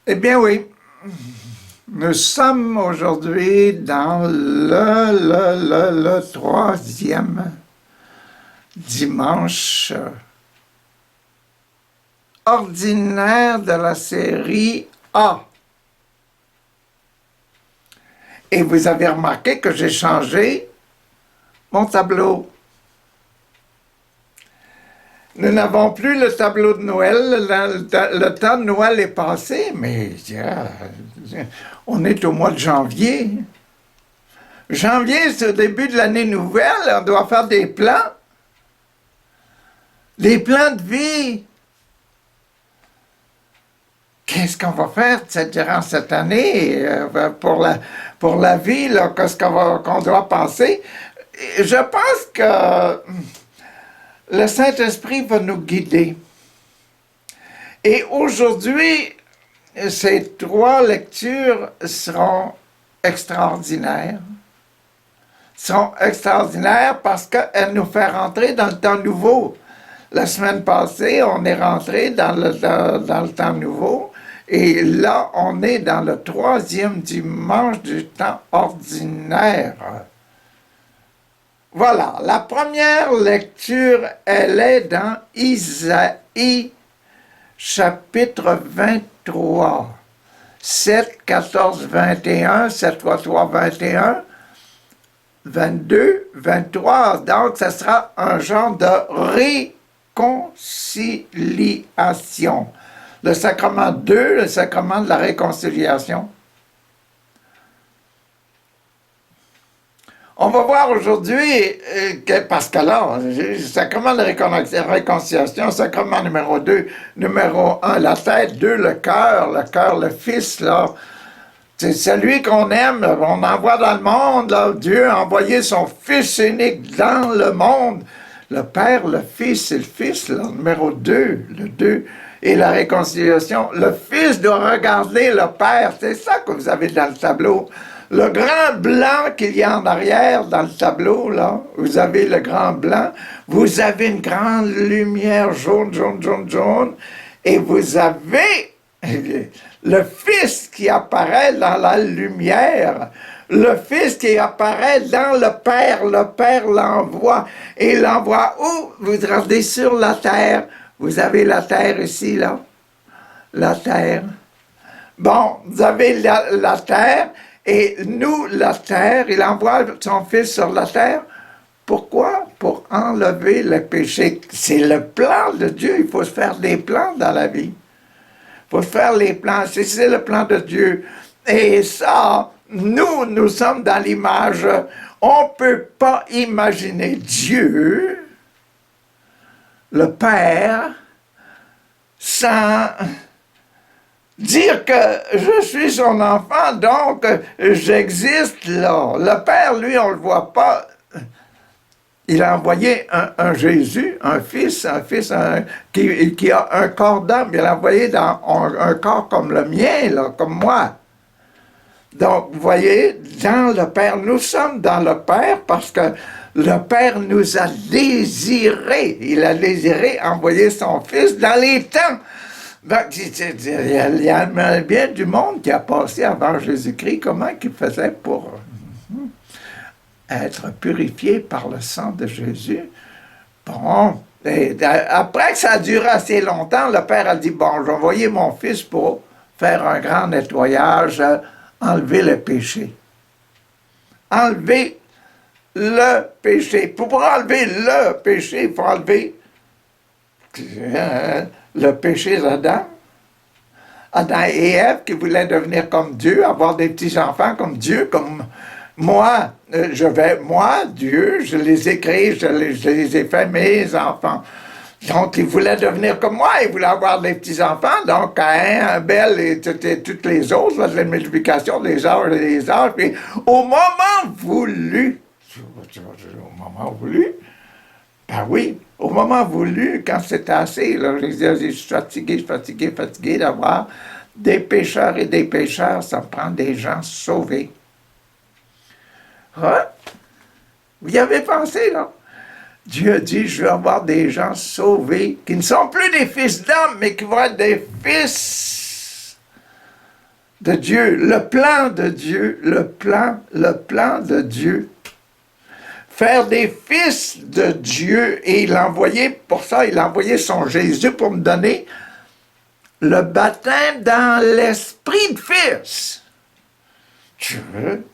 Eh bien oui, nous sommes aujourd'hui dans le troisième dimanche ordinaire de la série A. Et vous avez remarqué que j'ai changé mon tableau. Nous n'avons plus le tableau de Noël, le temps de Noël est passé, mais on est au mois de janvier. Janvier, c'est au début de l'année nouvelle, on doit faire des plans de vie. Qu'est-ce qu'on va faire durant cette année pour la vie, qu'est-ce qu'on doit penser? Je pense que le Saint-Esprit va nous guider. Et aujourd'hui, ces trois lectures seront extraordinaires. Parce qu'elles nous font rentrer dans le temps nouveau. La semaine passée, on est rentré dans le temps nouveau. Et là, on est dans le troisième dimanche du temps ordinaire. Voilà, la première lecture, elle est dans Isaïe, chapitre 23. 7, 14, 21, 7 fois 3, 21, 22, 23. Donc, ce sera un genre de réconciliation. Le sacrement 2, le sacrement de la réconciliation. On va voir aujourd'hui, parce que là, le sacrement de réconciliation, sacrement numéro 2, numéro 1, la tête, 2, le cœur, le Fils, là. C'est celui qu'on aime, on envoie dans le monde, là. Dieu a envoyé son Fils unique dans le monde. Le Père, le Fils et le Fils, là, numéro 2, le 2, et la réconciliation. Le Fils doit regarder le Père, c'est ça que vous avez dans le tableau. Le grand blanc qu'il y a en arrière dans le tableau, là, vous avez le grand blanc, vous avez une grande lumière jaune, et vous avez le Fils qui apparaît dans la lumière, le Fils qui apparaît dans le Père l'envoie, et il l'envoie où? Vous regardez sur la terre, vous avez la terre ici, là, la terre. Bon, vous avez la terre, et nous, la terre, il envoie son Fils sur la terre. Pourquoi? Pour enlever le péché. C'est le plan de Dieu. Il faut se faire des plans dans la vie. Il faut se faire les plans. C'est le plan de Dieu. Et ça, nous sommes dans l'image. On ne peut pas imaginer Dieu, le Père, sans dire que je suis son enfant, donc j'existe là. Le Père, lui, on ne le voit pas. Il a envoyé un Jésus, un Fils qui a un corps d'homme. Il l'a envoyé dans un corps comme le mien, là, comme moi. Donc, vous voyez, dans le Père, nous sommes dans le Père parce que le Père nous a désiré. Il a désiré envoyer son Fils dans les temps. Donc, il y a bien du monde qui a passé avant Jésus-Christ. Comment il faisait pour être purifié par le sang de Jésus? Bon, et après que ça a duré assez longtemps, le Père a dit, bon, je vais envoyer mon Fils pour faire un grand nettoyage, enlever le péché. Enlever le péché. Pour enlever le péché, il faut enlever le péché d'Adam. Adam et Ève qui voulaient devenir comme Dieu, avoir des petits-enfants comme Dieu, comme moi. Dieu, je les ai créés, je les ai fait mes enfants. Donc, ils voulaient devenir comme moi, ils voulaient avoir des petits-enfants. Donc, Caïn, Abel et toutes les autres, là, de la multiplication des âges et des âges. Puis, au moment voulu, ben oui, au moment voulu, quand c'était assez, là, je disais, je suis fatigué d'avoir des pécheurs et des pécheurs, ça me prend des gens sauvés. Hein? Vous y avez pensé, là? Dieu a dit, je veux avoir des gens sauvés, qui ne sont plus des fils d'hommes, mais qui vont être des fils de Dieu, le plan de Dieu, le plan de Dieu. Faire des fils de Dieu, et il a envoyé, pour ça, il a envoyé son Jésus pour me donner le baptême dans l'esprit de fils. Tu veux?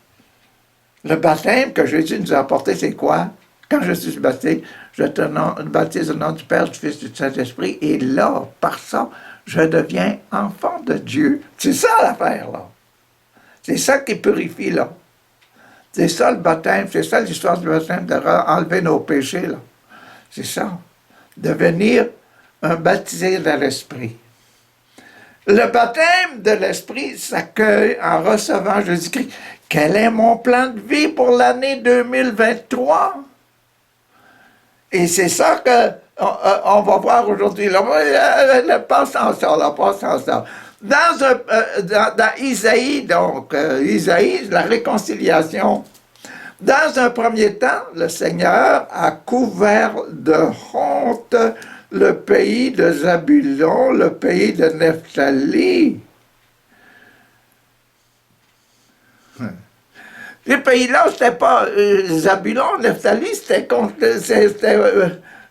Le baptême que Jésus nous a apporté, c'est quoi? Quand je suis baptisé, je te baptise au nom du Père, du Fils et du Saint-Esprit, et là, par ça, je deviens enfant de Dieu. C'est ça l'affaire, là. C'est ça qui purifie, là. C'est ça le baptême, c'est ça l'histoire du baptême, d'enlever nos péchés, là. C'est ça. Devenir un baptisé de l'Esprit. Le baptême de l'Esprit s'accueille en recevant Jésus-Christ. Quel est mon plan de vie pour l'année 2023? Et c'est ça qu'on va voir aujourd'hui. Passe en ça, passe en ça. Dans Isaïe, donc, Isaïe, la réconciliation. Dans un premier temps, le Seigneur a couvert de honte le pays de Zabulon, le pays de Nephtali. Ces pays-là, c'était pas Zabulon, Nephtali, c'était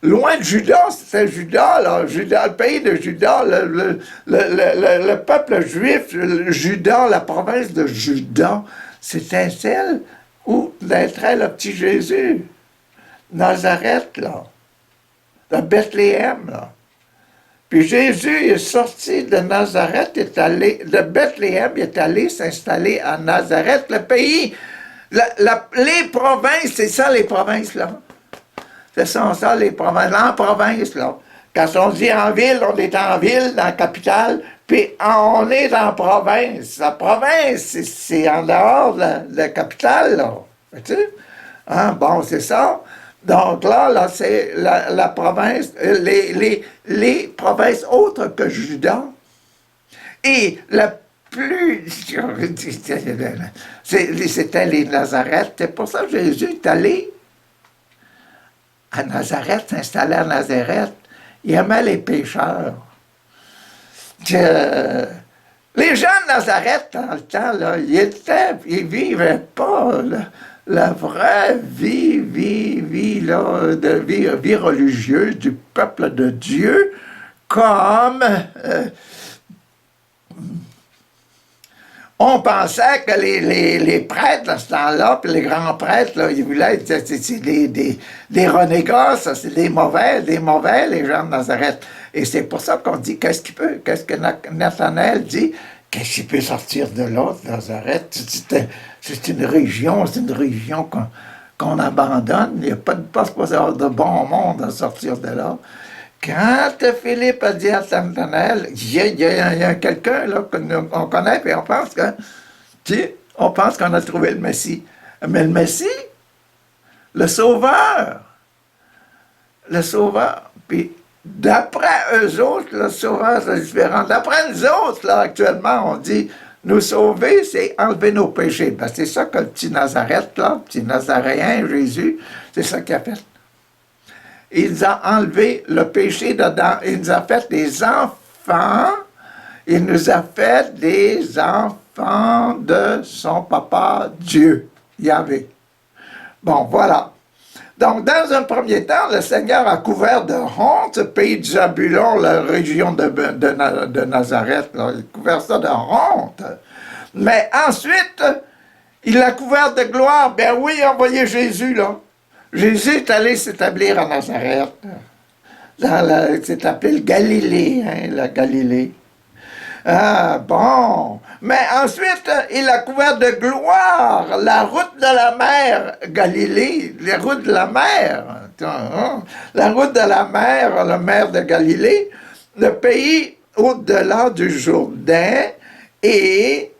loin de Juda, c'était Juda, là, le pays de Juda, le peuple juif, Juda, la province de Juda, c'était celle où naîtrait le petit Jésus. Nazareth, là. De Bethléem, là. Puis Jésus est sorti de Nazareth, de Bethléem, il est allé s'installer à Nazareth, le pays, les provinces, c'est ça les provinces, là. Ce sont ça les provinces, en province, là. Quand on dit en ville, on est en ville, dans la capitale, puis on est en province. La province, c'est en dehors de la capitale, là. Tu sais? Hein? Bon, c'est ça. Donc là c'est la province, les provinces autres que Juda. Et la plus... C'était les Nazareth. C'est pour ça que Jésus est allé à Nazareth, s'installer à Nazareth. Il aimait les pécheurs. Les gens de Nazareth, dans le temps, là, ils vivaient pas... la vraie vie religieuse du peuple de Dieu, comme on pensait que les prêtres, à ce temps-là, puis les grands prêtres, là, ils voulaient être des renégats, ça, c'est des mauvais, les gens de Nazareth. Et c'est pour ça qu'on dit, qu'est-ce que Nathanaël dit? Qu'est-ce qui peut sortir de là, de Nazareth? C'est une région qu'on abandonne. Il n'y a pas supposé avoir de bon monde à sortir de là. Quand Philippe a dit à Nathanaël, il y a quelqu'un là qu'on connaît, puis on pense qu'on a trouvé le Messie. Mais le Messie, le Sauveur, puis d'après eux autres, le Sauveur, c'est différent. D'après nous autres, là, actuellement, on dit, nous sauver, c'est enlever nos péchés. Ben, c'est ça que le petit Nazareth, là, le petit Nazaréen, Jésus, c'est ça qu'il a fait. Il nous a enlevé le péché dedans. Il nous a fait des enfants. Il nous a fait des enfants de son papa Dieu, Yahvé. Bon, voilà. Donc, dans un premier temps, le Seigneur a couvert de honte ce pays de Zabulon, la région de Nazareth. Là. Il a couvert ça de honte. Mais ensuite, il l'a couvert de gloire. Ben oui, il a envoyé Jésus, là. Jésus est allé s'établir à Nazareth. C'est appelé le Galilée, hein, la Galilée. Ah, bon. Mais ensuite, il a couvert de gloire la route de la mer, Galilée, les routes de la mer. La route de la mer de Galilée, le pays au-delà du Jourdain et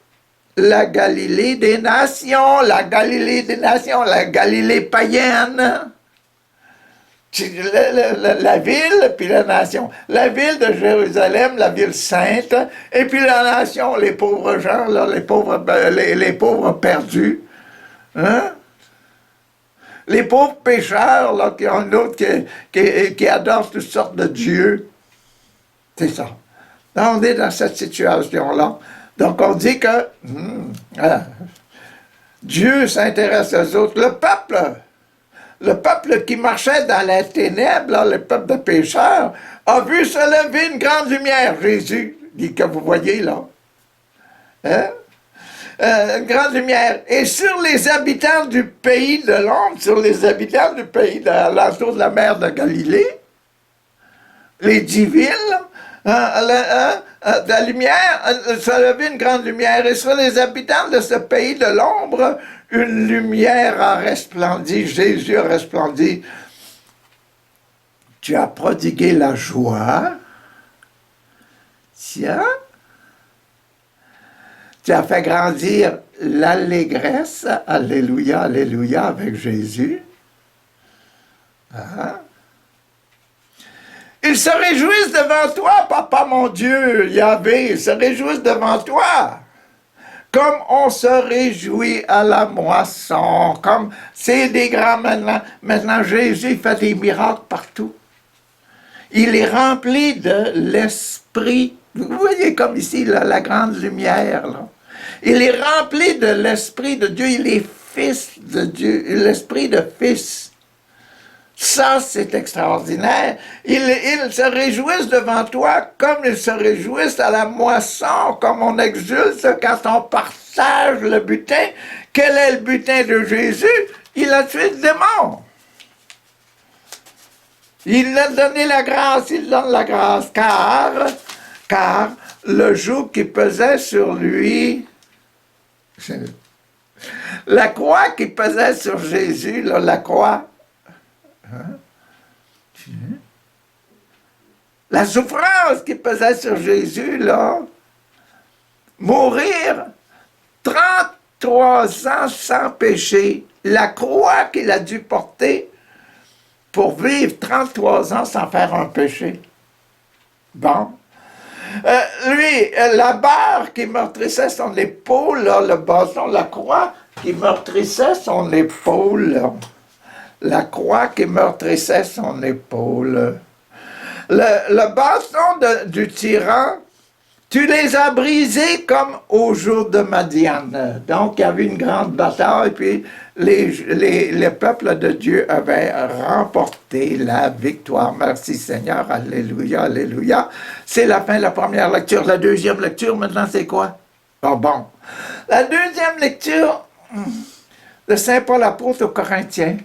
la Galilée des nations, la Galilée païenne. La ville, puis la nation. La ville de Jérusalem, la ville sainte, et puis la nation, les pauvres gens, là, les pauvres perdus. Hein? Les pauvres pécheurs, là, qui adorent toutes sortes de dieux. C'est ça. Là, on est dans cette situation-là. Donc, on dit que Dieu s'intéresse aux autres. Le peuple qui marchait dans les ténèbres, là, le peuple de pécheurs, a vu se lever une grande lumière. Jésus dit que vous voyez là. Hein? Une grande lumière. Et sur les habitants du pays de l'ombre, sur les habitants du pays de l'entour de la mer de Galilée, les 10 villes, de la lumière, ça levait une grande lumière. Et sur les habitants de ce pays de l'ombre, une lumière a resplendi. Jésus a resplendi. Tu as prodigué la joie. Tiens. Tu as fait grandir l'allégresse. Alléluia, alléluia, avec Jésus. Ah. Ils se réjouissent devant toi, Papa mon Dieu, Yahvé, ils se réjouissent devant toi. Comme on se réjouit à la moisson, comme c'est des grands maintenant. Maintenant, Jésus fait des miracles partout. Il est rempli de l'Esprit. Vous voyez comme ici, là, la grande lumière. Là. Il est rempli de l'Esprit de Dieu. Il est fils de Dieu, l'Esprit de fils. Ça, c'est extraordinaire. Ils se réjouissent devant toi comme ils se réjouissent à la moisson, comme on exulte quand on partage le butin. Quel est le butin de Jésus? Il a tué le démon. Il a donné la grâce, il donne la grâce, car le joug qui pesait sur lui, la croix qui pesait sur Jésus, là, la croix, la souffrance qui pesait sur Jésus, là, mourir 33 ans sans péché, la croix qu'il a dû porter pour vivre 33 ans sans faire un péché. Bon. Lui, la barre qui meurtrissait son épaule, là, le bâton, la croix qui meurtrissait son épaule, là. La croix qui meurtrissait son épaule. Le bâton du tyran, tu les as brisés comme au jour de Madiane. Donc, il y avait une grande bataille, puis les peuples de Dieu avaient remporté la victoire. Merci Seigneur, alléluia, alléluia. C'est la fin de la première lecture. La deuxième lecture, maintenant, c'est quoi? Ah bon. La deuxième lecture de Saint Paul apôtre aux Corinthiens.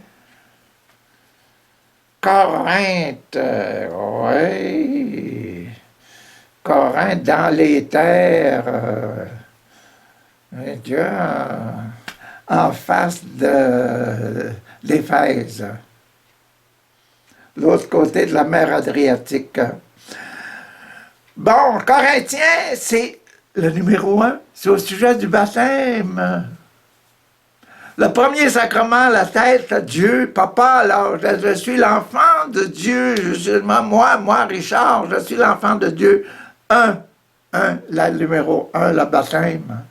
Corinthe, oui. Corinthe dans les terres. Dieu, en face d'Éphèse. L'autre côté de la mer Adriatique. Bon, Corinthiens, c'est le numéro 1. C'est au sujet du baptême. Le premier sacrement, la tête, Dieu, papa, là, je suis l'enfant de Dieu. Moi, Richard, je suis l'enfant de Dieu. La numéro 1, le baptême.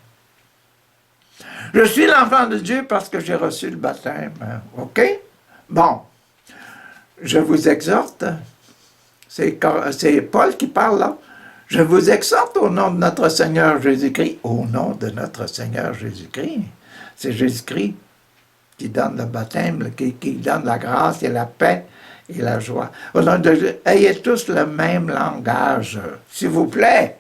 Je suis l'enfant de Dieu parce que j'ai reçu le baptême. OK? Bon. Je vous exhorte. C'est Paul qui parle là. Je vous exhorte au nom de notre Seigneur Jésus-Christ. Au nom de notre Seigneur Jésus-Christ. C'est Jésus-Christ qui donne le baptême, qui donne la grâce et la paix et la joie. Ayez tous le même langage, s'il vous plaît.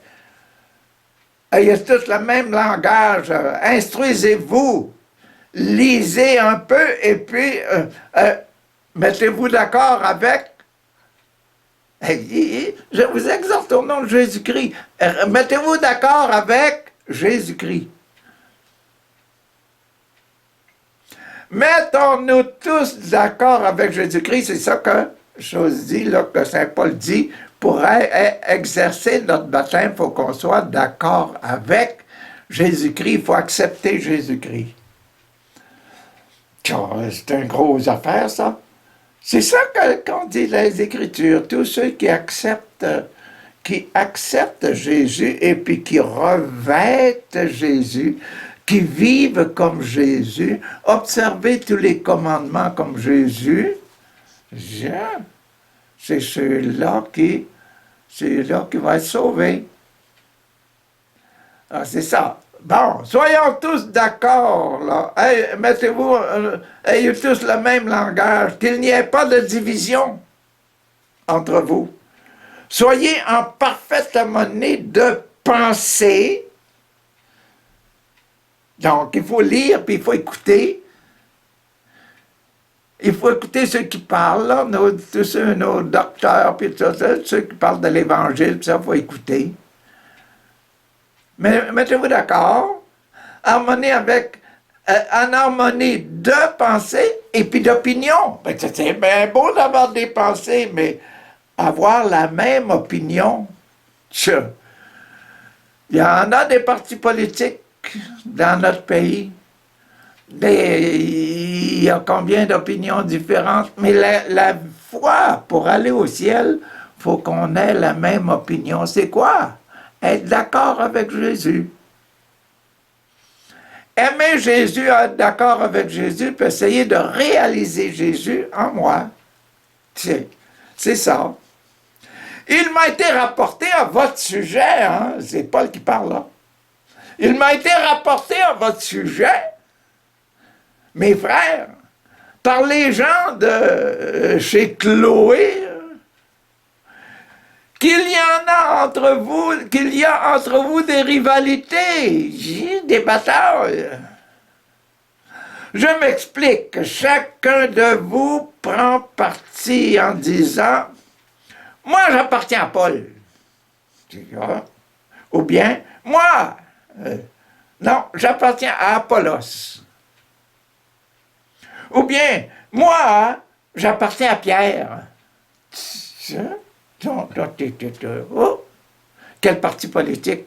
Ayez tous le même langage. Instruisez-vous. Lisez un peu et puis mettez-vous d'accord avec. Je vous exhorte au nom de Jésus-Christ. Mettez-vous d'accord avec Jésus-Christ. Mettons-nous tous d'accord avec Jésus-Christ. C'est ça que chose dit, là, que Saint Paul dit. Pour exercer notre baptême, il faut qu'on soit d'accord avec Jésus-Christ. Il faut accepter Jésus-Christ. C'est une grosse affaire, ça. C'est ça qu'on dit les Écritures. Tous ceux qui acceptent Jésus et puis qui revêtent Jésus, qui vivent comme Jésus, observer tous les commandements comme Jésus, c'est ceux-là qui vont être sauvés. Ah, c'est ça. Bon, soyons tous d'accord, là. Hey, mettez-vous, ayez tous le même langage, qu'il n'y ait pas de division entre vous. Soyez en parfaite harmonie de pensée. Donc, il faut lire, puis il faut écouter. Il faut écouter ceux qui parlent, là, nos docteurs, puis tout ça, ceux qui parlent de l'Évangile, puis ça, il faut écouter. Mais mettez-vous d'accord, en harmonie de pensée et puis d'opinion. Ben, c'est bien beau d'avoir des pensées, mais avoir la même opinion. Il y en a des partis politiques dans notre pays. Il y a combien d'opinions différentes, mais la foi pour aller au ciel, il faut qu'on ait la même opinion. C'est quoi? Être d'accord avec Jésus. Aimer Jésus, être d'accord avec Jésus, puis essayer de réaliser Jésus en moi. C'est ça. Il m'a été rapporté à votre sujet, hein? C'est Paul qui parle là. Il m'a été rapporté à votre sujet, mes frères, par les gens de chez Chloé, qu'il y a entre vous des rivalités, des batailles. Je m'explique, chacun de vous prend parti en disant « Moi, j'appartiens à Paul. » Ou bien « Moi, non, j'appartiens à Apollos. » Ou bien « Moi, j'appartiens à Pierre. » Oh, quel parti politique?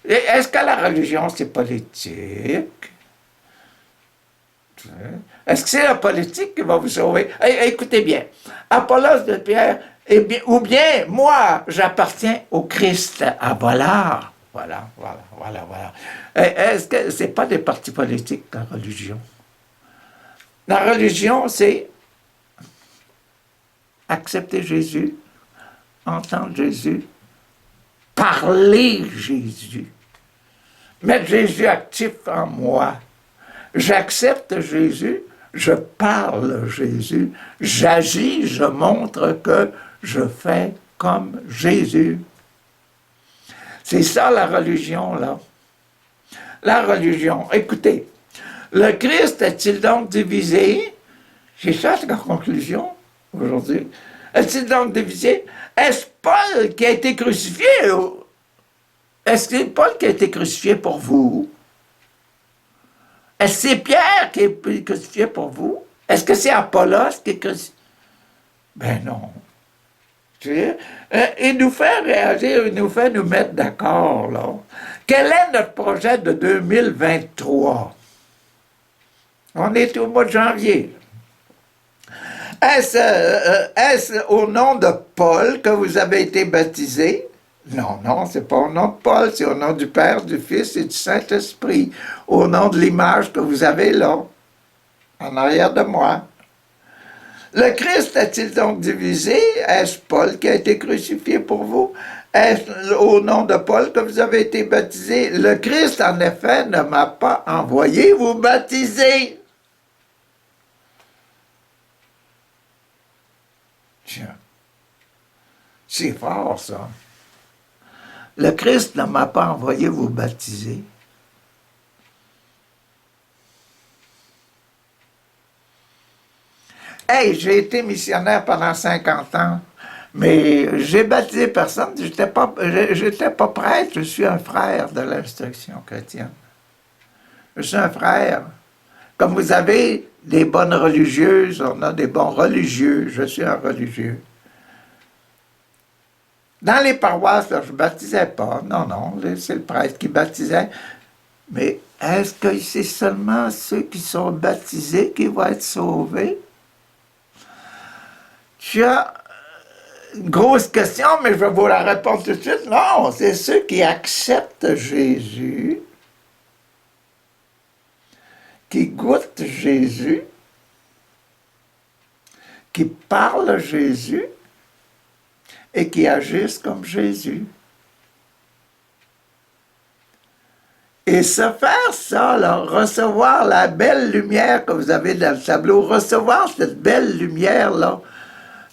Est-ce que la religion, c'est politique? Est-ce que c'est la politique qui va vous sauver? Écoutez bien, Apollos de Pierre, ou bien, moi, j'appartiens au Christ. Ah, voilà. Est-ce que c'est pas des partis politiques, la religion? La religion, c'est accepter Jésus, entendre Jésus, parler Jésus, mettre Jésus actif en moi. J'accepte Jésus, je parle Jésus, j'agis, je montre que je fais comme Jésus. C'est ça la religion, là. La religion. Écoutez, le Christ est-il donc divisé? C'est ça la conclusion aujourd'hui. Est-il donc divisé? Est-ce Paul qui a été crucifié? Est-ce que c'est Paul qui a été crucifié pour vous? Est-ce que c'est Pierre qui est crucifié pour vous? Est-ce que c'est Apollos qui est crucifié? Ben non. Il nous fait réagir, il nous fait nous mettre d'accord, là. Quel est notre projet de 2023? On est au mois de janvier. Est-ce au nom de Paul que vous avez été baptisé? Non, c'est pas au nom de Paul, c'est au nom du Père, du Fils et du Saint-Esprit, au nom de l'image que vous avez là, en arrière de moi. Le Christ est-il donc divisé? Est-ce Paul qui a été crucifié pour vous? Est-ce au nom de Paul que vous avez été baptisé? Le Christ, en effet, ne m'a pas envoyé vous baptiser. Tiens, c'est fort, ça. Le Christ ne m'a pas envoyé vous baptiser. Hey, j'ai été missionnaire pendant 50 ans, mais j'ai baptisé personne. J'étais pas prêtre, je suis un frère de l'instruction chrétienne. Je suis un frère. Comme vous avez des bonnes religieuses, on a des bons religieux, je suis un religieux. Dans les paroisses, là, je ne baptisais pas. Non, c'est le prêtre qui baptisait. Mais est-ce que c'est seulement ceux qui sont baptisés qui vont être sauvés? Tu as une grosse question, mais je vais vous la répondre tout de suite. Non, c'est ceux qui acceptent Jésus, qui goûtent Jésus, qui parlent Jésus et qui agissent comme Jésus. Et se faire ça, là, recevoir la belle lumière que vous avez dans le tableau, recevoir cette belle lumière-là,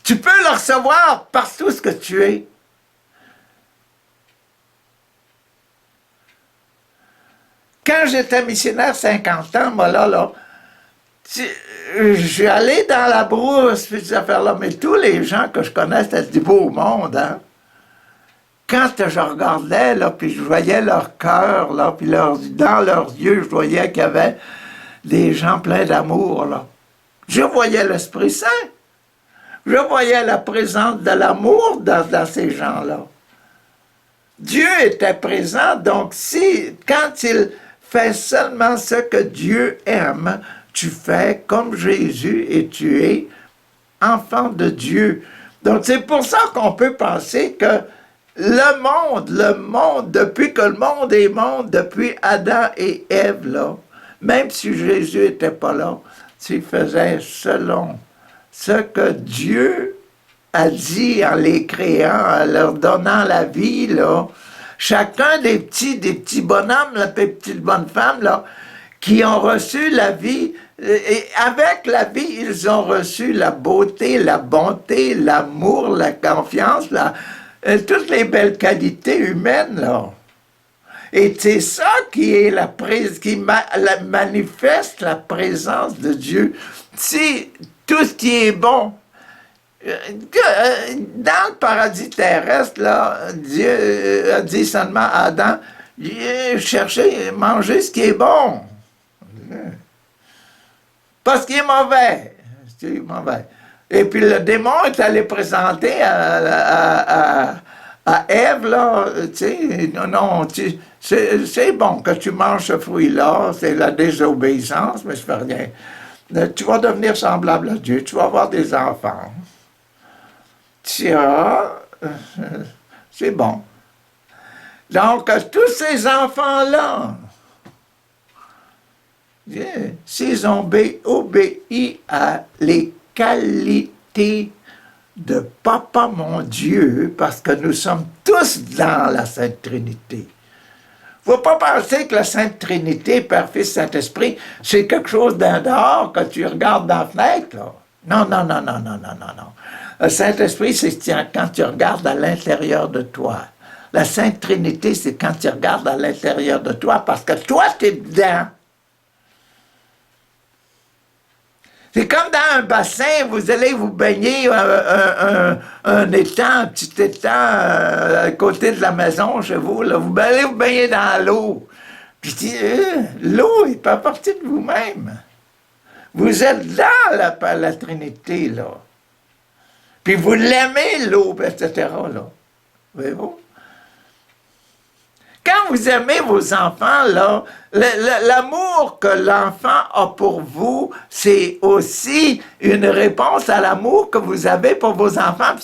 tu peux la recevoir partout ce que tu es. Quand j'étais missionnaire 50 ans, moi là, je suis allé dans la brousse, puis ces affaires-là, mais tous les gens que je connais, c'était du beau monde, hein. Quand je regardais, là, puis je voyais leur cœur, là, puis dans leurs yeux, je voyais qu'il y avait des gens pleins d'amour, là. Je voyais l'Esprit Saint. Je voyais la présence de l'amour dans ces gens-là. Dieu était présent, donc quand il fait seulement ce que Dieu aime, tu fais comme Jésus et tu es enfant de Dieu. Donc c'est pour ça qu'on peut penser que le monde, depuis que le monde est monde, depuis Adam et Ève, là, même si Jésus n'était pas là, tu faisais selon ce que Dieu a dit en les créant, en leur donnant la vie, là. Chacun des petits bonhommes, là, des petites bonnes femmes, là, qui ont reçu la vie, et avec la vie, ils ont reçu la beauté, la bonté, l'amour, la confiance, toutes les belles qualités humaines, là. Et c'est ça qui est manifeste la présence de Dieu. C'est tout ce qui est bon. Dans le paradis terrestre, là, Dieu a dit seulement à Adam, cherchez, mangez ce qui est bon. Pas ce qui est mauvais. C'est mauvais. Et puis le démon est allé présenter à Ève, là, tu sais, non, c'est bon que tu manges ce fruit-là, c'est la désobéissance, mais je fais rien. Tu vas devenir semblable à Dieu, tu vas avoir des enfants. Tiens, c'est bon. Donc, tous ces enfants-là, s'ils ont obéi à les qualités de Papa mon Dieu, parce que nous sommes tous dans la Sainte Trinité. Il ne faut pas penser que la Sainte Trinité, Père, Fils, Saint-Esprit, c'est quelque chose d'un dehors que tu regardes dans la fenêtre, là. Non, non, non, non, non, non, non, non. Le Saint-Esprit, c'est quand tu regardes à l'intérieur de toi. La Sainte Trinité, c'est quand tu regardes à l'intérieur de toi, parce que toi, tu es dedans. C'est comme dans un bassin, vous allez vous baigner un étang, un petit étang à côté de la maison chez vous, là. Vous allez vous baigner dans l'eau. Puis l'eau n'est pas partie de vous-même. Vous êtes dans la Trinité, là. Puis vous l'aimez, l'eau, etc., là. Voyez-vous? Quand vous aimez vos enfants, là, l'amour que l'enfant a pour vous, c'est aussi une réponse à l'amour que vous avez pour vos enfants.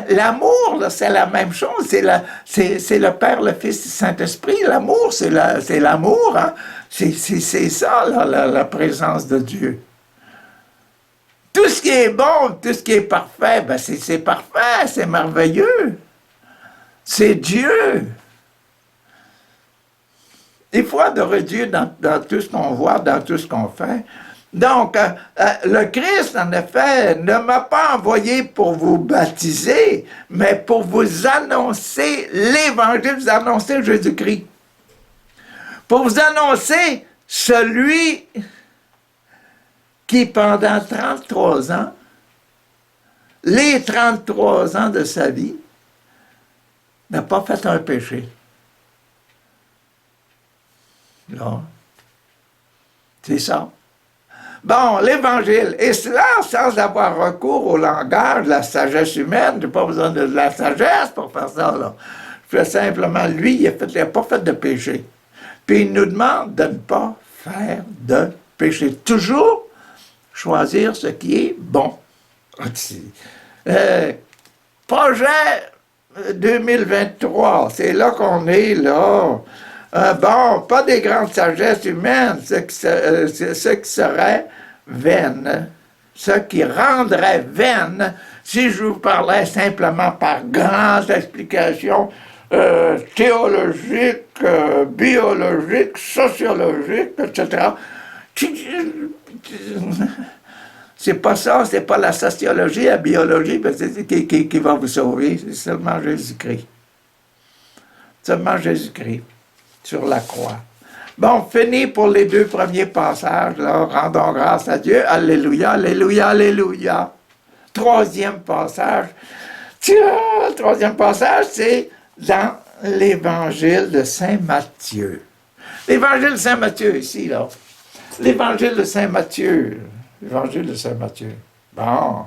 L'amour, c'est la même chose. C'est le Père, le Fils, le Saint-Esprit. L'amour, c'est l'amour. Hein? C'est ça, là, la présence de Dieu. Tout ce qui est bon, tout ce qui est parfait, ben c'est parfait, c'est merveilleux. C'est Dieu. Il faut adorer Dieu dans tout ce qu'on voit, dans tout ce qu'on fait. Donc, le Christ, en effet, ne m'a pas envoyé pour vous baptiser, mais pour vous annoncer l'Évangile, vous annoncer Jésus-Christ. Pour vous annoncer celui qui, pendant 33 ans, les 33 ans de sa vie, n'a pas fait un péché. Non. C'est ça. Bon, l'Évangile, et cela sans avoir recours au langage de la sagesse humaine. Je n'ai pas besoin de la sagesse pour faire ça, là. Je fais simplement, lui, il n'a pas fait de péché. Puis il nous demande de ne pas faire de péché. Toujours choisir ce qui est bon. Projet 2023, c'est là qu'on est, là. Bon, pas des grandes sagesses humaines, ce qui serait vaine, ce qui rendrait vaine, si je vous parlais simplement par grandes explications, théologique, biologique, sociologique, etc. C'est pas ça, c'est pas la sociologie, la biologie qui va vous sauver, c'est seulement Jésus-Christ. Seulement Jésus-Christ, sur la croix. Bon, fini pour les deux premiers passages, là. Rendons grâce à Dieu. Alléluia, alléluia, alléluia. Troisième passage. Tiens, troisième passage, c'est dans l'Évangile de Saint Matthieu. L'Évangile de Saint Matthieu, ici, là. L'Évangile de Saint Matthieu. L'Évangile de Saint Matthieu. Bon.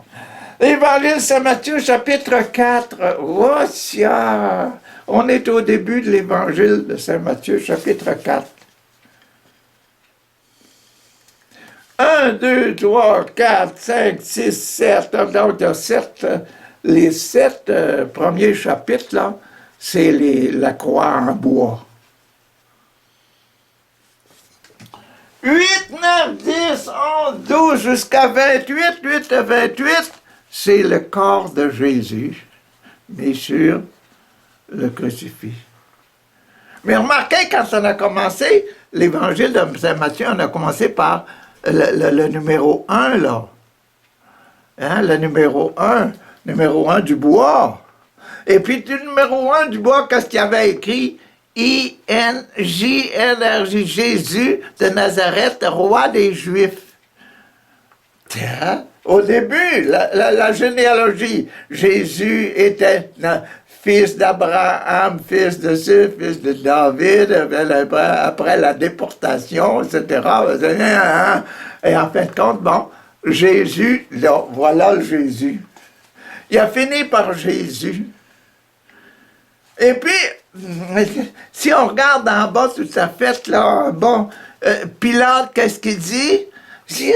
L'Évangile de Saint Matthieu, chapitre 4. Oh, tiens. On est au début de l'Évangile de Saint Matthieu, chapitre 4. 1, 2, 3, 4, 5, 6, 7. Donc, il y a 7. Les 7 premiers chapitres, là, c'est la croix en bois. 8, 9, 10, 11, 12 jusqu'à 28, 8 à 28, c'est le corps de Jésus, mais sur le crucifix. Mais remarquez, quand on a commencé, l'évangile de Saint Matthieu, on a commencé par le numéro 1, là. Hein, le numéro 1 du bois. Et puis, du numéro 1 du bois, qu'est-ce qu'il y avait écrit? I-N-J-N-R-J, Jésus de Nazareth, roi des Juifs. Tiens, au début, la généalogie, Jésus était fils d'Abraham, fils de ce, fils de David, après la déportation, etc. Et en fin de compte, bon, Jésus, là, voilà le Jésus. Il a fini par Jésus. Et puis, si on regarde en bas tout à fait, là, bon, Pilate, qu'est-ce qu'il dit? Ce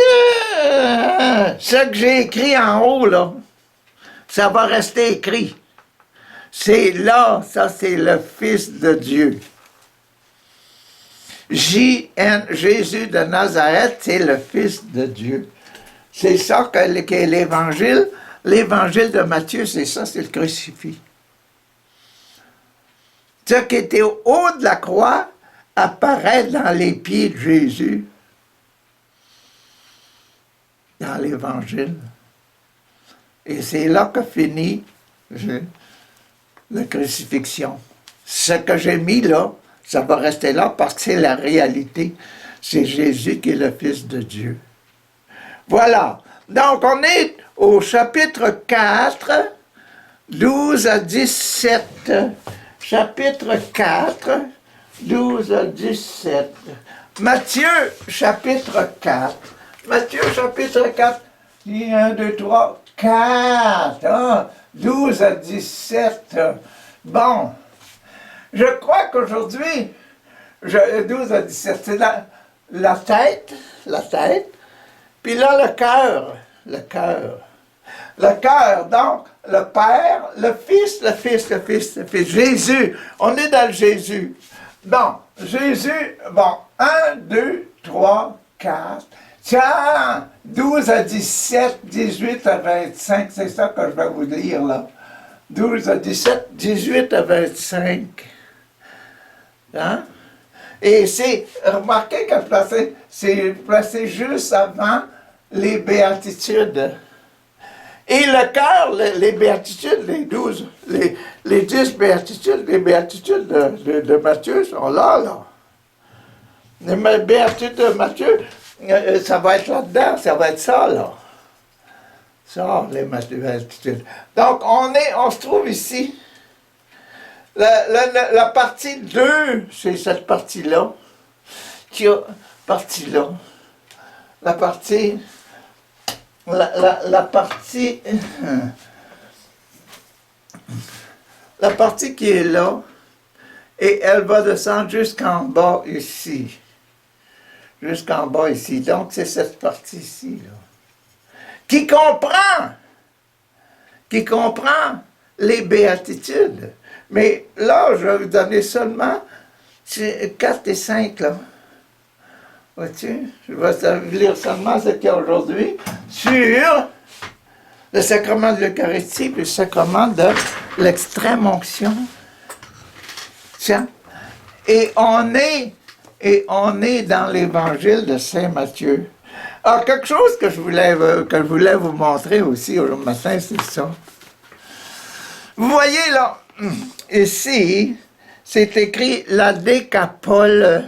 que j'ai écrit en haut, là, ça va rester écrit. C'est là, ça c'est le Fils de Dieu. Jésus de Nazareth, c'est le Fils de Dieu. C'est ça qu'est l'Évangile. L'Évangile de Matthieu, c'est ça, c'est le crucifix. Ce qui était au haut de la croix apparaît dans les pieds de Jésus, dans l'Évangile. Et c'est là que finit la crucifixion. Ce que j'ai mis là, ça va rester là parce que c'est la réalité. C'est Jésus qui est le Fils de Dieu. Voilà. Donc, on est au chapitre 4, 12 à 17. Chapitre 4, 12 à 17. Matthieu, chapitre 4. Matthieu, chapitre 4. 1, 2, 3, 4. Hein? 12 à 17. Bon. Je crois qu'aujourd'hui, 12 à 17, c'est la tête. Puis là, le cœur. Le cœur, donc, le Père, le Fils. Jésus, on est dans le Jésus. Bon, Jésus, bon, 1, 2, 3, 4, tiens, 12 à 17, 18 à 25, c'est ça que je vais vous lire là. 12 à 17, 18 à 25. Hein? Et c'est, remarquez que c'est placé juste avant les béatitudes. Et le cœur, les béatitudes, les 12, les 10 béatitudes, les béatitudes de Matthieu sont là. Les béatitudes de Matthieu, ça va être là-dedans, ça va être ça, là. Ça, les béatitudes. Donc, on se trouve ici. La partie 2, c'est cette partie-là. La partie... La partie qui est là, et elle va descendre jusqu'en bas ici. Jusqu'en bas ici. Donc, c'est cette partie-ci, là. Qui comprend les béatitudes. Mais là, je vais vous donner seulement 4 et 5, là. Vois-tu? Je vais lire seulement ce qu'il y a aujourd'hui sur le sacrement de l'Eucharistie et le sacrement de l'extrême onction. Tiens. Et on est dans l'évangile de Saint Matthieu. Alors, quelque chose que je voulais vous montrer aussi aujourd'hui matin, c'est ça. Vous voyez là, ici, c'est écrit la Décapole.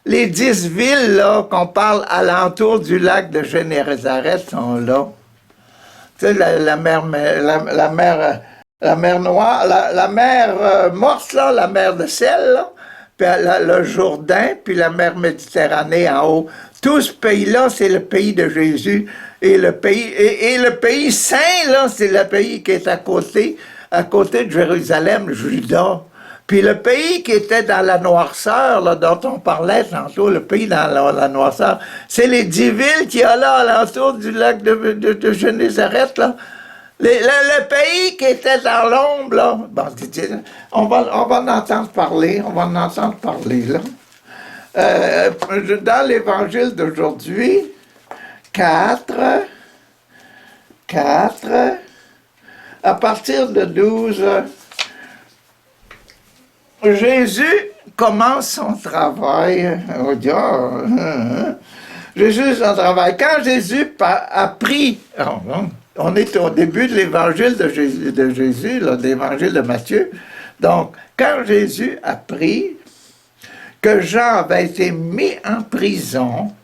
Les 10 villes là qu'on parle alentour du lac de Génézareth sont là. Tu sais, la mer Noire, la mer Morte, là, la mer de sel, là, puis le Jourdain, puis la mer Méditerranée en haut. Tout ce pays-là, c'est le pays de Jésus. Et le pays saint, là, c'est le pays qui est à côté de Jérusalem, Juda. Puis le pays qui était dans la noirceur, là, dont on parlait tantôt, le pays dans la noirceur, c'est les 10 villes qu'il y a là, alentour du lac de Génézareth, là. Le pays qui était dans l'ombre, là, bon, on va en entendre parler, là. Dans l'évangile d'aujourd'hui, 4, à partir de 12, Jésus commence son travail. Jésus, son travail. Quand Jésus a pris... On est au début de l'évangile de Jésus, là, de l'évangile de Matthieu. Donc, quand Jésus a appris que Jean avait été mis en prison,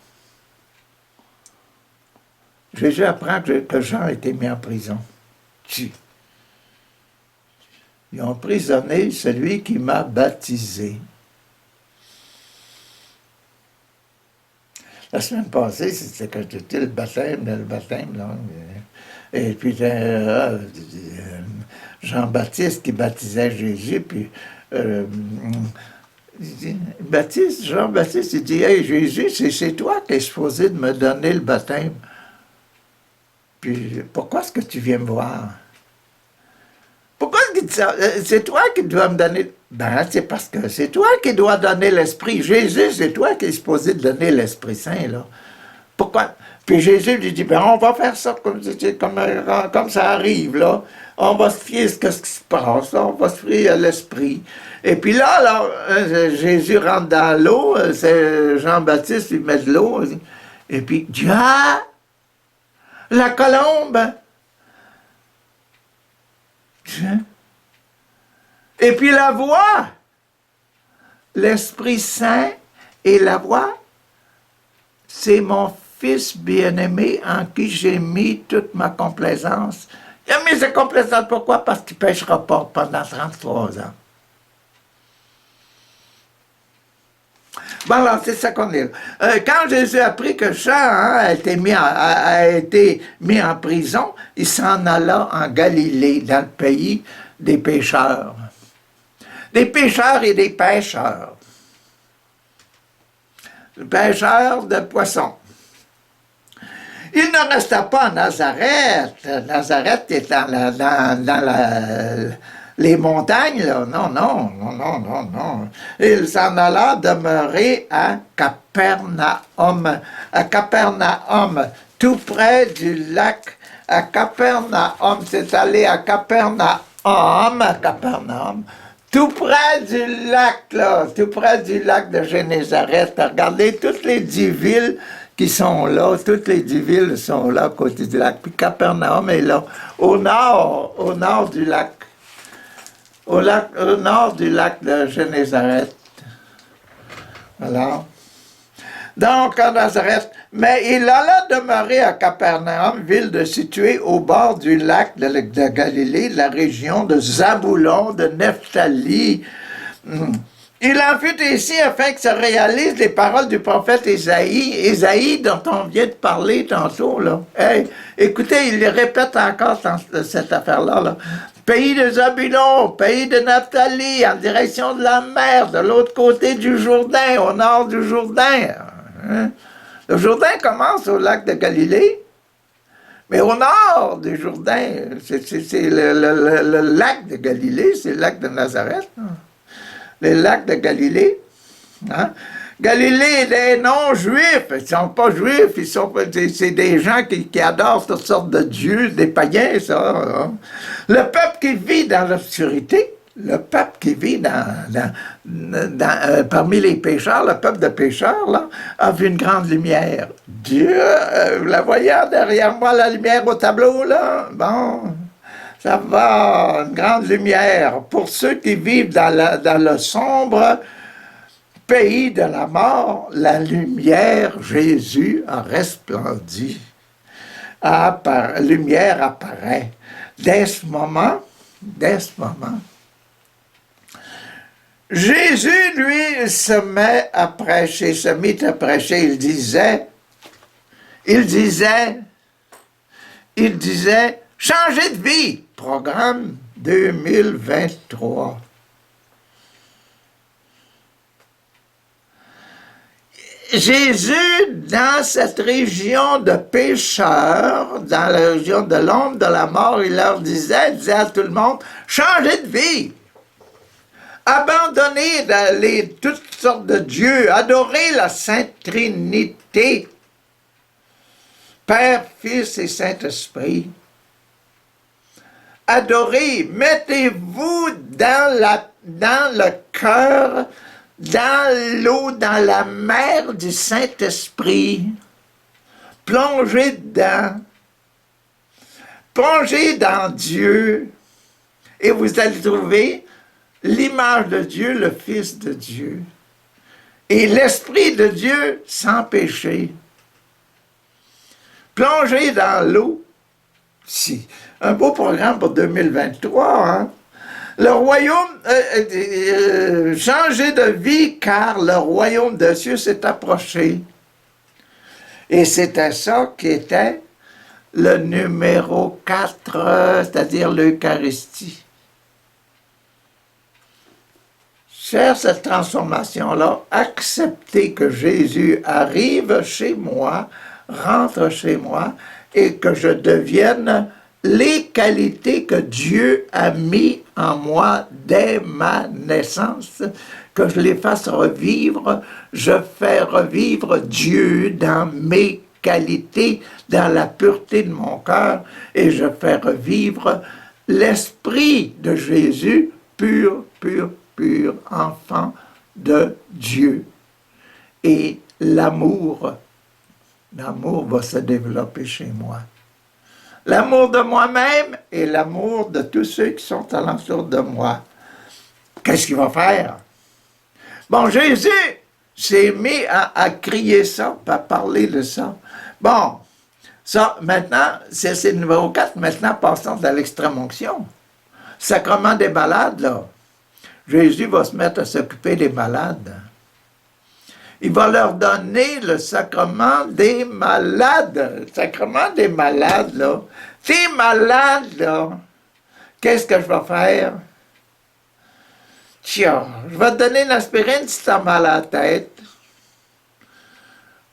Jésus apprend que Jean a été mis en prison. Ils ont emprisonné celui qui m'a baptisé. La semaine passée, c'était quand j'étais le baptême, là. Et puis, Jean-Baptiste qui baptisait Jésus, puis Jean-Baptiste, il dit, « Hey, Jésus, c'est toi qui es supposé de me donner le baptême. Puis, pourquoi est-ce que tu viens me voir? Pourquoi c'est toi qui dois me donner... Ben, c'est parce que c'est toi qui dois donner l'Esprit. Jésus, c'est toi qui es supposé donner l'Esprit Saint, là. Pourquoi? Puis Jésus lui dit, ben, on va faire ça comme ça arrive, là. On va se fier à ce qui se passe, là. On va se fier à l'Esprit. Et puis là, Jésus rentre dans l'eau, c'est Jean-Baptiste lui met de l'eau, et puis, ah, la colombe! Et puis la voix, l'Esprit Saint et la voix, c'est mon Fils bien-aimé en qui j'ai mis toute ma complaisance. Il a mis sa complaisance, pourquoi? Parce qu'il ne pêchera pas pendant 33 ans. Bon, alors, c'est ça qu'on est là. Quand Jésus a appris que Jean a été mis en prison, il s'en alla en Galilée, dans le pays des pécheurs. Des pécheurs et des pêcheurs. Pêcheurs de poissons. Il ne resta pas à Nazareth. Nazareth est dans les montagnes, là. Non. Il s'en alla demeurer à Capernaum. À Capernaum, tout près du lac. À Capernaum, c'est allé à Capernaum, tout près du lac, là, tout près du lac de Génézareth. Regardez toutes les 10 villes qui sont là, toutes les 10 villes sont là à côté du lac. Puis Capernaum est là, au nord du lac. Au nord du lac de Génézareth. Voilà. Donc, à Nazareth. Mais il alla demeurer à Capernaum, ville située au bord du lac de Galilée, de la région de Zaboulon, de Nephtali. Il en fut ainsi afin que se réalisent les paroles du prophète Ésaïe dont on vient de parler tantôt, là. Hey, écoutez, il les répète encore dans cette affaire-là, là. Pays de Zabulon, pays de Naphtali, en direction de la mer, de l'autre côté du Jourdain, au nord du Jourdain. Hein? Le Jourdain commence au lac de Galilée, mais au nord du Jourdain, c'est le lac de Galilée, c'est le lac de Nazareth. Hein? Le lac de Galilée. Hein? Galilée, les non-juifs, ils ne sont pas juifs, c'est des gens qui adorent toutes sortes de dieux, des païens, ça. Hein? Le peuple qui vit dans l'obscurité le peuple qui vit parmi les pécheurs, le peuple de pécheurs, là, a vu une grande lumière. Dieu, vous la voyez derrière moi, la lumière au tableau, là? Bon, ça va, une grande lumière. Pour ceux qui vivent dans le sombre pays de la mort, la lumière, Jésus, a resplendi. Lumière apparaît. Dès ce moment, Jésus, lui, se mit à prêcher, il disait, changez de vie, programme 2023. Jésus, dans cette région de pécheurs, dans la région de l'ombre de la mort, il leur disait à tout le monde, changez de vie. Abandonnez toutes sortes de dieux, adorez la Sainte Trinité, Père, Fils et Saint-Esprit. Adorez, mettez-vous dans le cœur, dans l'eau, dans la mer du Saint-Esprit. Plongez dedans. Plongez dans Dieu et vous allez trouver l'image de Dieu, le Fils de Dieu, et l'Esprit de Dieu sans péché. Plongez dans l'eau. Si, un beau programme pour 2023, hein? Le royaume, changez de vie, car le royaume de Dieu s'est approché. Et c'était ça qui était le numéro 4, c'est-à-dire l'Eucharistie. Faire cette transformation-là, accepter que Jésus arrive chez moi, rentre chez moi, et que je devienne les qualités que Dieu a mis en moi dès ma naissance, que je les fasse revivre, je fais revivre Dieu dans mes qualités, dans la pureté de mon cœur, et je fais revivre l'Esprit de Jésus, pur, enfant de Dieu. Et l'amour va se développer chez moi. L'amour de moi-même et l'amour de tous ceux qui sont alentour de moi. Qu'est-ce qu'il va faire? Bon, Jésus s'est mis à crier ça, à parler de ça. Bon, ça, maintenant, c'est le numéro 4. Maintenant, passons à l'extrême-onction. Sacrement des malades, là. Jésus va se mettre à s'occuper des malades. Il va leur donner le sacrement des malades. Le sacrement des malades, là. T'es malade, là. Qu'est-ce que je vais faire? Tiens, je vais te donner une aspirine si t'as mal à la tête.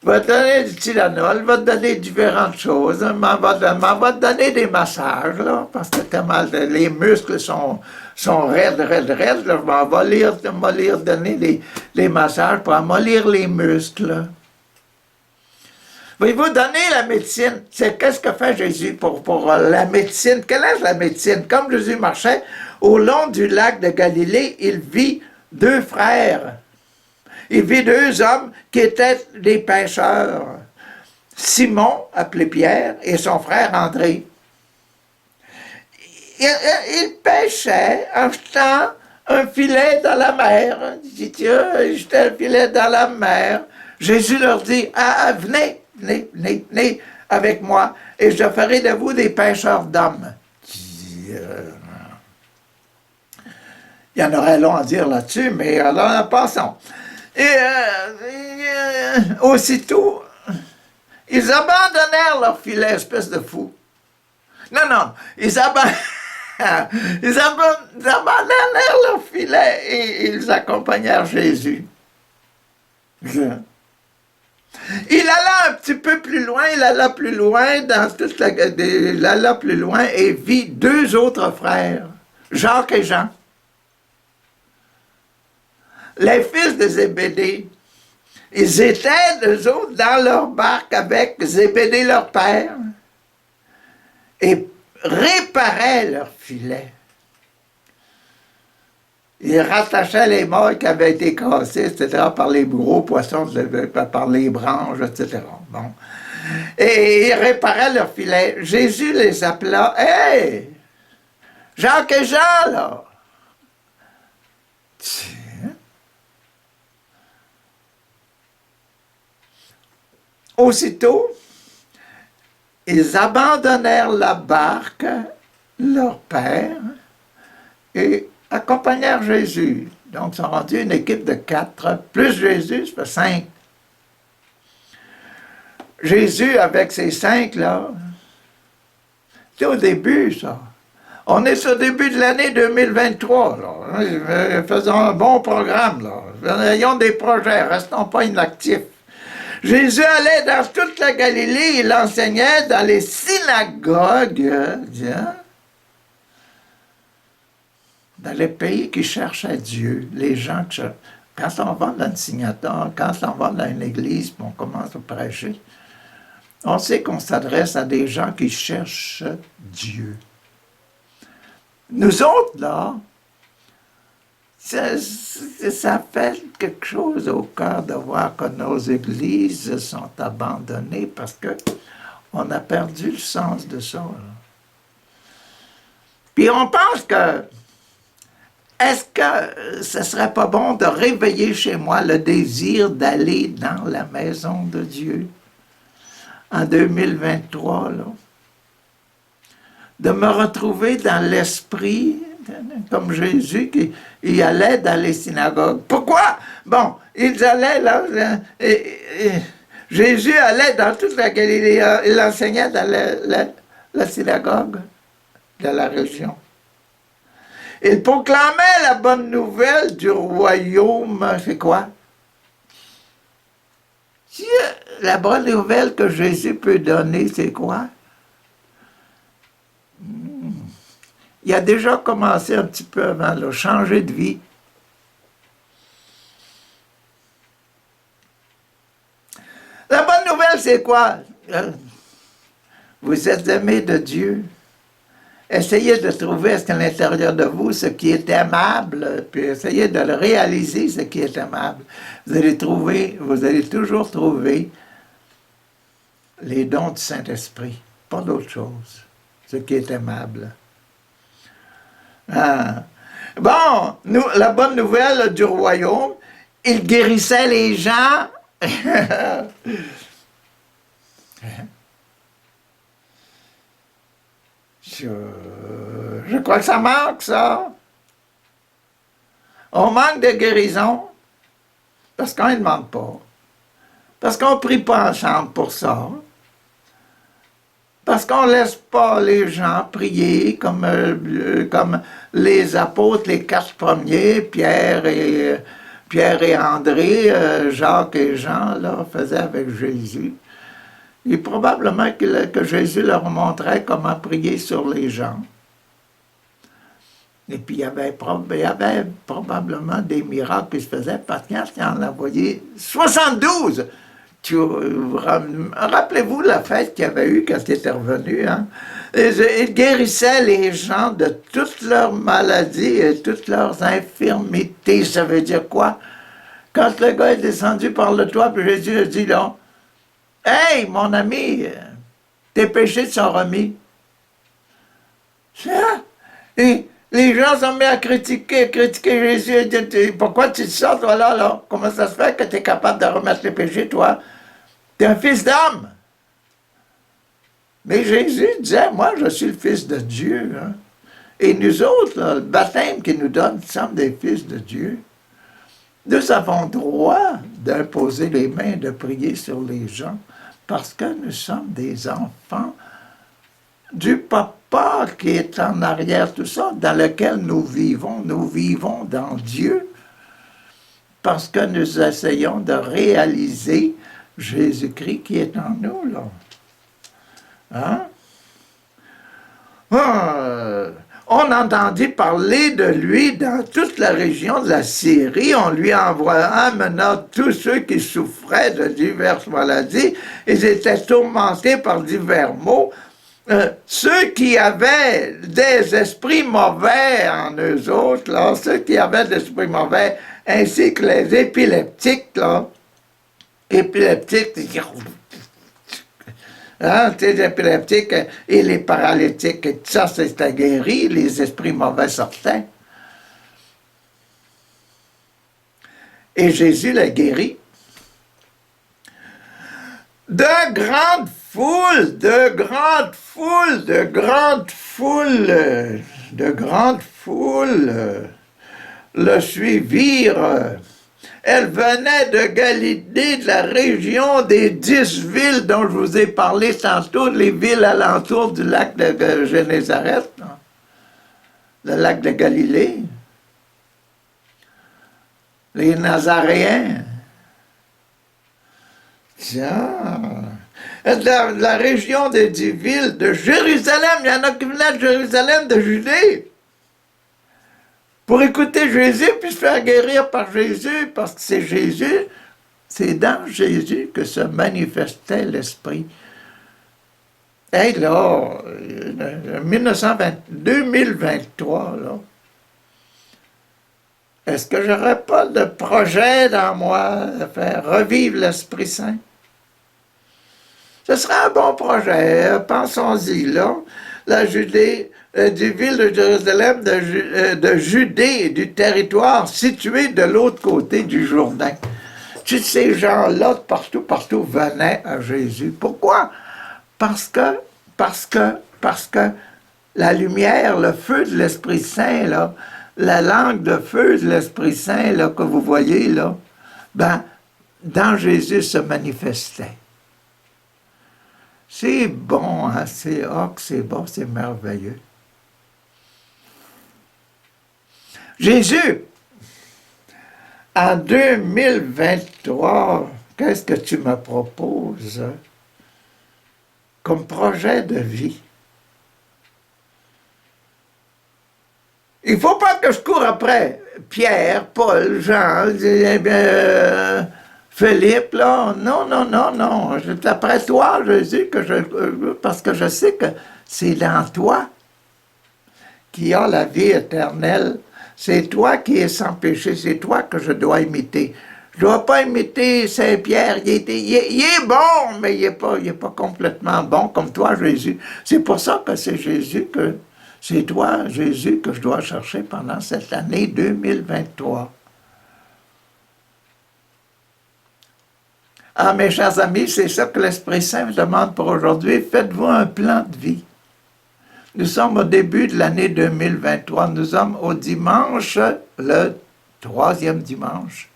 Je vais te donner du Tylenol, je vais te donner différentes choses. Je vais te donner des massages, là, parce que t'as mal, les muscles sont raides, là. Je vais donner les massages pour amollir les muscles. Voyez-vous, donner la médecine, c'est qu'est-ce que fait Jésus pour la médecine? Quelle est la médecine? Comme Jésus marchait au long du lac de Galilée, il vit deux frères. Il vit deux hommes qui étaient des pêcheurs. Simon, appelé Pierre, et son frère André. Ils pêchaient en jetant un filet dans la mer. Il dit, tiens, jetez un filet dans la mer. Jésus leur dit, venez avec moi, et je ferai de vous des pêcheurs d'hommes. Il y en aurait long à dire là-dessus, mais alors passons. Et aussitôt, ils abandonnèrent leur filet, espèce de fou. Non, ils abandonnèrent leur filet et ils accompagnèrent Jésus. Il alla un petit peu plus loin, il alla plus loin et vit deux autres frères, Jacques et Jean. Les fils de Zébédée, ils étaient, eux autres, dans leur barque avec Zébédée, leur père, et réparaient leur filet. Il rattachait les morts qui avaient été cassés, etc., par les gros poissons, par les branches, etc. Bon. Et il réparait leurs filets. Jésus les appela, « Hey! Jacques et Jean, là! » Tiens. Aussitôt, ils abandonnèrent la barque, leur père, et accompagnèrent Jésus. Donc, ils sont rendus une équipe de 4, plus Jésus, ça fait 5. Jésus, avec ces 5, là, c'est au début, ça. On est au début de l'année 2023, là. Faisons un bon programme, là. Ayons des projets, restons pas inactifs. Jésus allait dans toute la Galilée, il enseignait dans les synagogues, dans les pays qui cherchaient Dieu, les gens qui cherchent. Quand on va dans une signature, quand on va dans une église, on commence à prêcher, on sait qu'on s'adresse à des gens qui cherchent Dieu. Nous autres, là, ça fait quelque chose au cœur de voir que nos églises sont abandonnées parce qu'on a perdu le sens de ça. Là. Puis on pense que, est-ce que ce serait pas bon de réveiller chez moi le désir d'aller dans la maison de Dieu en 2023, là? De me retrouver dans l'esprit, comme Jésus qui il allait dans les synagogues. Pourquoi? Bon, ils allaient là, Jésus allait dans toute la Galilée, il enseignait dans la synagogue de la région. Il proclamait la bonne nouvelle du royaume, c'est quoi? La bonne nouvelle que Jésus peut donner, c'est quoi? Il a déjà commencé un petit peu avant, là, changer de vie. La bonne nouvelle, c'est quoi? Vous êtes aimés de Dieu. Essayez de trouver à l'intérieur de vous ce qui est aimable, puis essayez de le réaliser, ce qui est aimable. Vous allez toujours trouver les dons du Saint-Esprit, pas d'autre chose, ce qui est aimable. Ah. Bon, la bonne nouvelle du royaume, il guérissait les gens. Je crois que ça manque, ça. On manque de guérison parce qu'on ne demande pas. Parce qu'on ne prie pas ensemble pour ça. Parce qu'on ne laisse pas les gens prier comme les apôtres, les 4 premiers, Pierre et André, Jacques et Jean, là, faisaient avec Jésus. Et probablement que Jésus leur montrait comment prier sur les gens. Et puis il y avait probablement des miracles qui se faisaient parce qu'il en envoyé 72. Rappelez-vous la fête qu'il y avait eu quand il était revenu. Hein? Il guérissait les gens de toutes leurs maladies et toutes leurs infirmités. Ça veut dire quoi? Quand le gars est descendu par le toit, puis Jésus a dit là, « Hey, mon ami, tes péchés te sont remis. » Et les gens sont mis à critiquer Jésus. Et dit, pourquoi tu te sors, toi, là? Comment ça se fait que tu es capable de remettre les péchés, toi? Tu es un fils d'homme. Mais Jésus disait, moi, je suis le fils de Dieu. Hein? Et nous autres, là, le baptême qu'il nous donne, nous sommes des fils de Dieu. Nous avons droit d'imposer les mains, de prier sur les gens, parce que nous sommes des enfants du Papa qui est en arrière, tout ça, dans lequel nous vivons dans Dieu, parce que nous essayons de réaliser Jésus-Christ qui est en nous, là. Hein? On entendit parler de lui dans toute la région de la Syrie. On lui amena tous ceux qui souffraient de diverses maladies. Ils étaient tourmentés par divers maux. ceux qui avaient des esprits mauvais en eux autres, là, ceux qui avaient des esprits mauvais, ainsi que les épileptiques, là, épileptiques, hein, les épileptiques et les paralytiques, et tout ça, c'était guéri, les esprits mauvais sortaient. Et Jésus l'a guéri. De grandes foules, de grandes foules, de grandes foules, de grandes foules le suivirent. Elle venait de Galilée, de la région des 10 villes dont je vous ai parlé tantôt, les villes alentours du lac de Génézareth, le lac de Galilée, les Nazaréens. Tiens, de la région des 10 villes, de Jérusalem, il y en a qui venaient de Jérusalem, de Judée, pour écouter Jésus puis se faire guérir par Jésus, parce que c'est Jésus, c'est dans Jésus que se manifestait l'Esprit. Hey là, 2023, là, est-ce que j'aurais pas de projet dans moi de faire revivre l'Esprit Saint? Ce serait un bon projet, pensons-y, là. La Judée, du ville de Jérusalem, de Judée et du territoire situé de l'autre côté du Jourdain. Tous ces gens-là, partout, venaient à Jésus. Pourquoi? Parce que la lumière, le feu de l'Esprit Saint, là, la langue de feu de l'Esprit Saint, là, que vous voyez, là, ben, dans Jésus se manifestait. C'est bon, hein? C'est bon, c'est merveilleux. Jésus, en 2023, qu'est-ce que tu me proposes comme projet de vie? Il ne faut pas que je cours après Pierre, Paul, Jean, Philippe, là. Non. C'est après toi, Jésus, parce que je sais que c'est dans toi qui a la vie éternelle. C'est toi qui es sans péché, c'est toi que je dois imiter. Je ne dois pas imiter Saint-Pierre, il est bon, mais il n'est pas complètement bon comme toi, Jésus. C'est pour ça que c'est c'est toi, Jésus, que je dois chercher pendant cette année 2023. Ah, mes chers amis, c'est ça que l'Esprit Saint me demande pour aujourd'hui. Faites-vous un plan de vie. Nous sommes au début de l'année 2023. Nous sommes au dimanche, le 3e dimanche.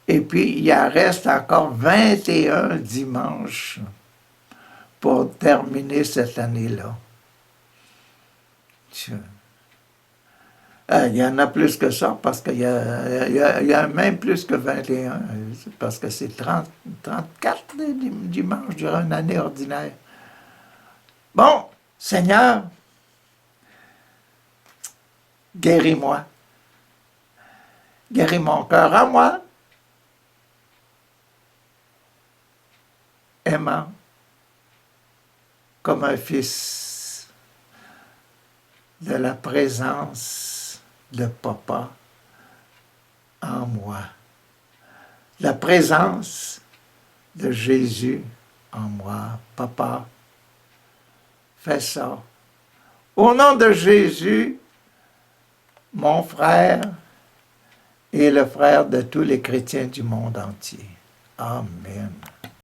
Et puis, il en reste encore 21 dimanches pour terminer cette année-là. Il y en a plus que ça, parce qu'il y a même plus que 21, parce que c'est 34 dimanches durant une année ordinaire. Bon, Seigneur, guéris-moi. Guéris mon cœur à moi, aimant comme un fils de la présence de Papa en moi. La présence de Jésus en moi. Papa, fais ça. Au nom de Jésus, mon frère et le frère de tous les chrétiens du monde entier. Amen.